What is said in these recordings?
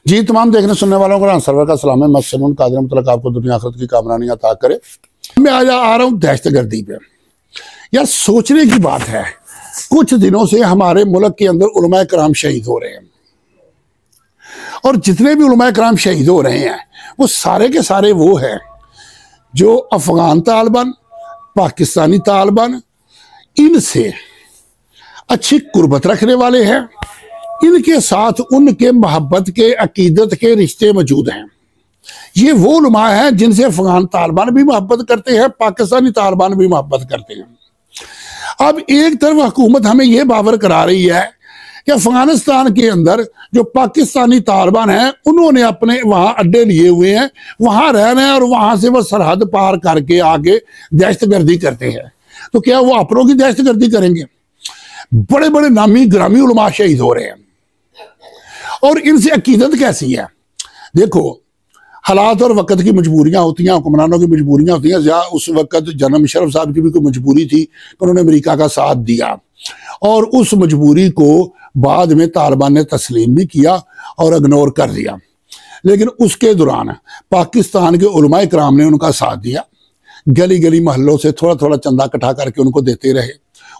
जी तमाम देखने सुनने वालों को सरवर का सलाम है। मसलन कादिर मतलब आपको दुनिया आखिरत की कामरानी अता करे। मैं आज आ रहा हूँ दहशतगर्दी पे। यार सोचने की बात है, कुछ दिनों से हमारे मुल्क के अंदर उलमाए कराम शहीद हो रहे हैं और जितने भी उलमाए कराम शहीद हो रहे हैं वो सारे के सारे वो हैं जो अफगान तालिबान, पाकिस्तानी तालिबान इनसे अच्छी कुर्बत रखने वाले हैं। इनके साथ उनके मोहब्बत के अकीदत के रिश्ते मौजूद हैं। ये वो उलमा हैं जिनसे अफगान तालिबान भी मोहब्बत करते हैं, पाकिस्तानी तालिबान भी मोहब्बत करते हैं। अब एक तरफ हुकूमत हमें यह बावर करा रही है कि अफगानिस्तान के अंदर जो पाकिस्तानी तालिबान हैं उन्होंने अपने वहां अड्डे लिए हुए हैं, वहां रह रहे हैं और वहां से वो सरहद पार करके आगे दहशतगर्दी करते हैं। तो क्या वो अपनों की दहशतगर्दी करेंगे? बड़े बड़े नामी ग्रामी उलमा शहीद हो रहे हैं और इनसे अकीदत कैसी है? देखो, हालात और वक्त की मजबूरियां होती हैं, हुक्मरानों की मजबूरियां होती हैं। या उस वक्त जनरल मुशर्रफ साहब की भी कोई मजबूरी थी, उन्होंने अमेरिका का साथ दिया और उस मजबूरी को बाद में तालिबान ने तस्लीम भी किया और इग्नोर कर दिया। लेकिन उसके दौरान पाकिस्तान के उलमाए कराम ने उनका साथ दिया, गली गली मोहल्लों से थोड़ा थोड़ा चंदा इकट्ठा करके उनको देते रहे,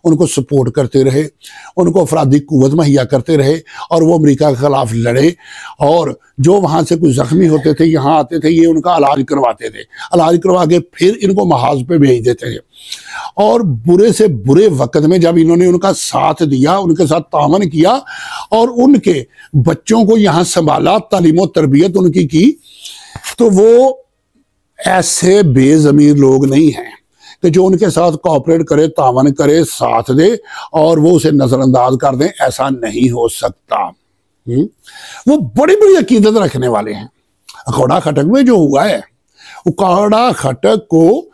उनको सपोर्ट करते रहे, उनको अफरादी कुव्वत मुहैया करते रहे और वो अमेरिका के खिलाफ लड़े। और जो वहाँ से कुछ जख्मी होते थे यहाँ आते थे, ये उनका इलाज करवाते थे, इलाज करवा के फिर इनको महाज पे भेज देते थे। और बुरे से बुरे वक्त में जब इन्होंने उनका साथ दिया, उनके साथ तावन किया और उनके बच्चों को यहाँ संभाला, तालीम और तरबियत उनकी की, तो वो ऐसे बेज़मीर लोग नहीं हैं कि जो उनके साथ कोऑपरेट करे, तावन करे, साथ दे और वो उसे नजरअंदाज कर दें। ऐसा नहीं हो सकता। वो बड़ी बड़ी अकीदत रखने वाले हैं। अखौड़ा खटक में जो हुआ है, उकाड़ा खटक को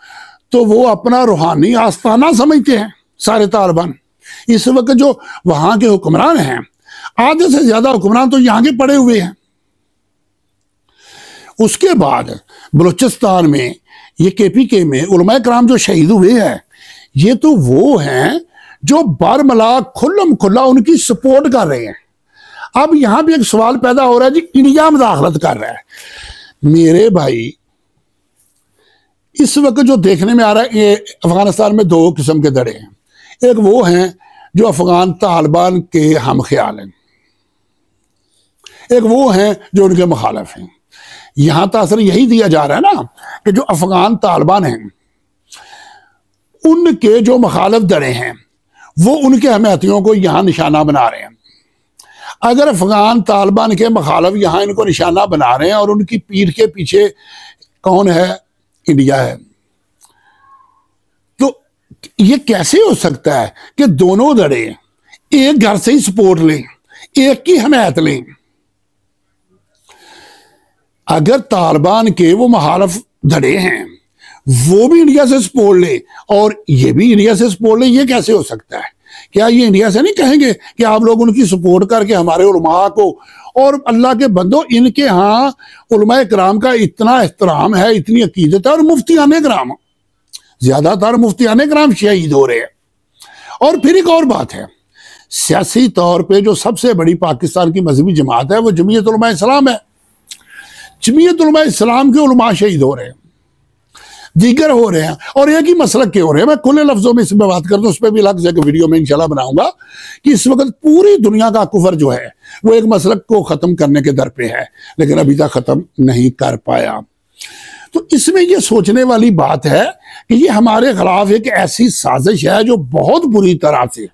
तो वो अपना रूहानी आस्थाना समझते हैं सारे तालिबान। इस वक्त जो वहां के हुक्मरान हैं, आधे से ज्यादा हुक्मरान तो यहाँ के पड़े हुए हैं। उसके बाद बलूचिस्तान में, ये केपीके में उलमाए कराम जो शहीद हुए हैं, ये तो वो हैं जो बारमला खुल्लम खुल्ला उनकी सपोर्ट कर रहे हैं। अब यहां भी एक सवाल पैदा हो रहा है जी, इंडिया मुदाखलत कर रहा है। मेरे भाई, इस वक्त जो देखने में आ रहा है, ये अफगानिस्तान में दो किस्म के दड़े हैं। एक वो हैं जो अफगान तालिबान के हम ख्याल हैं, एक वो हैं जो उनके मुखालिफ हैं। यहां तासर यही दिया जा रहा है ना कि जो अफगान तालिबान हैं उनके जो मुखालिफ दड़े हैं वो उनके हमायतियों को यहां निशाना बना रहे हैं। अगर अफगान तालिबान के मुखालिफ यहां इनको निशाना बना रहे हैं और उनकी पीठ के पीछे कौन है? इंडिया है। तो ये कैसे हो सकता है कि दोनों दड़े एक घर से ही सपोर्ट लें, एक की हमायत लें? अगर तालिबान के वो मुखालिफ धड़े हैं वो भी इंडिया से सपोर्ट ले और ये भी इंडिया से सपोर्ट ले, ये कैसे हो सकता है? क्या ये इंडिया से नहीं कहेंगे कि आप लोग उनकी सपोर्ट करके हमारे उलमा को, और अल्लाह के बंदो, इनके यहाँ उलमाए कराम का इतना एहतराम है, इतनी अकीदत है और मुफ्तियाने कराम, ज्यादातर मुफ्तियाने कराम शहीद हो रहे हैं। और फिर एक और बात है, सियासी तौर पर जो सबसे बड़ी पाकिस्तान की मजहबी जमात है वो जमीयत उलमा इस्लाम है। जमीयत उलमा इस्लाम के उलमा शहीद हो रहे हैं, दीगर हो रहे हैं और एक ही मसलक के हो रहे हैं। मैं खुले लफ्जों में इसमें बात करता हूँ, उस पर भी अलग से एक वीडियो में इंशाल्लाह बनाऊंगा कि इस वक्त पूरी दुनिया का कुफर जो है वो एक मसलक को ख़त्म करने के दर पे है, लेकिन अभी तक ख़त्म नहीं कर पाया। तो इसमें यह सोचने वाली बात है कि ये हमारे खिलाफ एक ऐसी साजिश है जो बहुत बुरी तरह से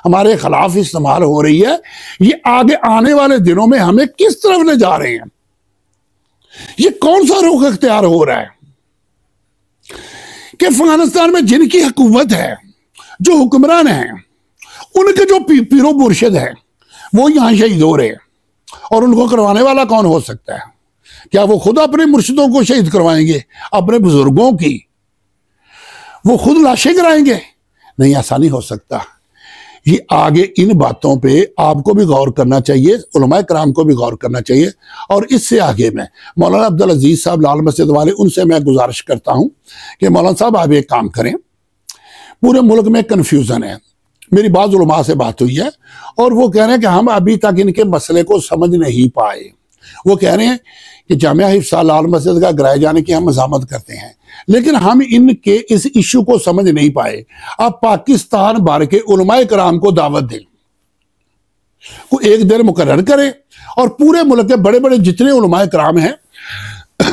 हमारे खिलाफ इस्तेमाल हो रही है। ये आगे आने वाले दिनों में हमें किस तरफ ले जा रहे हैं? ये कौन सा रुख इख्तियार हो रहा है कि अफगानिस्तान में जिनकी हुकूमत है, जो हुक्मरान हैं, उनके जो पीरो मुर्शिद है वो यहां शहीद हो रहे हैं। और उनको करवाने वाला कौन हो सकता है? क्या वो खुद अपने मुर्शिदों को शहीद करवाएंगे? अपने बुजुर्गों की वो खुद लाशें कराएंगे? नहीं, ऐसा नहीं हो सकता। ये आगे इन बातों पे आपको भी गौर करना चाहिए, उलमाए कराम को भी गौर करना चाहिए। और इससे आगे मैं मौलाना अब्दुल अजीज साहब लाल मस्जिद वाले, उनसे मैं गुजारिश करता हूं कि मौलाना साहब आप एक काम करें, पूरे मुल्क में कन्फ्यूजन है। मेरी बाज़ उलमा से बात हुई है और वो कह रहे हैं कि हम अभी तक इनके मसले को समझ नहीं पाए। वो कह रहे हैं कि जामिया हिफ्सा लाल मस्जिद का गिराए जाने की हम मज़ामत करते हैं, लेकिन हम इनके इस इशू को समझ नहीं पाए। अब पाकिस्तान भर के उलमाए कराम को दावत दें, को एक दिन मुकर्रर करें और पूरे मुल्क के बड़े बड़े जितने उलमाए कराम हैं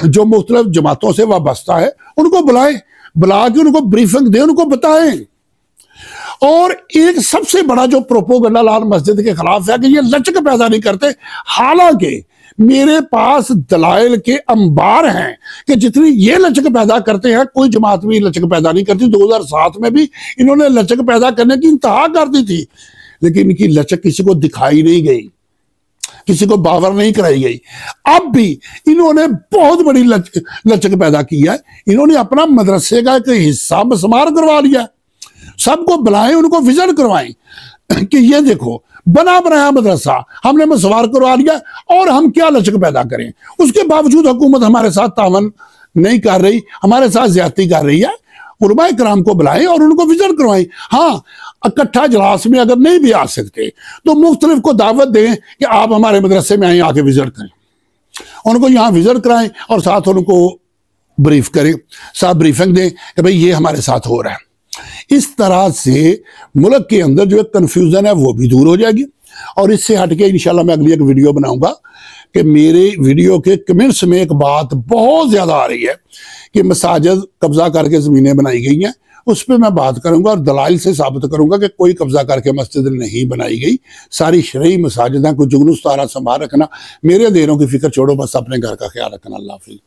जो मुख्तलिफ जमातों से वाबस्ता है उनको बुलाएं, बुला के उनको ब्रीफिंग दें, उनको बताएं। और एक सबसे बड़ा जो प्रोपोगंडा लाल मस्जिद के खिलाफ है कि ये लचक पैदा नहीं करते, हालांकि मेरे पास दलाइल के अंबार हैं कि जितनी ये लचक पैदा करते हैं कोई जमात भी लचक पैदा नहीं करती। 2007 में भी इन्होंने लचक पैदा करने की इंतहा कर दी थी, लेकिन इनकी लचक किसी को दिखाई नहीं गई, किसी को बावर नहीं कराई गई। अब भी इन्होंने बहुत बड़ी लचक पैदा की है। इन्होंने अपना मदरसे का एक हिस्सा मसमार करवा लिया, सबको बुलाएं, उनको विजिट करवाएं कि ये देखो बना बनाया मदरसा हमने मसवार करवा लिया और हम क्या लचक पैदा करें। उसके बावजूद हुकूमत हमारे साथ तावन नहीं कर रही, हमारे साथ ज्यादती कर रही है। उलमाए कराम को बुलाएं और उनको विजिट करवाएं। हाँ, इकट्ठा इजलास में अगर नहीं भी आ सकते तो मुख्तलिफ को दावत दें कि आप हमारे मदरसे में आए, आके विजिट करें, उनको यहाँ विजिट कराएं और साथ उनको ब्रीफ करें, साथ ब्रीफिंग दें कि भाई ये हमारे साथ हो रहा है। इस तरह से मुल्क के अंदर जो एक कन्फ्यूजन है वो भी दूर हो जाएगी। और इससे हटके इंशाल्लाह मैं अगली एक वीडियो बनाऊंगा कि मेरे वीडियो के कमेंट्स में एक बात बहुत ज्यादा आ रही है कि मसाजिद कब्जा करके जमीनें बनाई गई हैं, उस पर मैं बात करूंगा और दलाइल से साबित करूंगा कि कोई कब्जा करके मस्जिद नहीं बनाई गई। सारी शरई मसाजिद हैं, कोई जुगनू तारा संभाल रखना। मेरे देरों की फिक्र छोड़ो, बस अपने घर का ख्याल रखना। अल्लाह हाफिज़।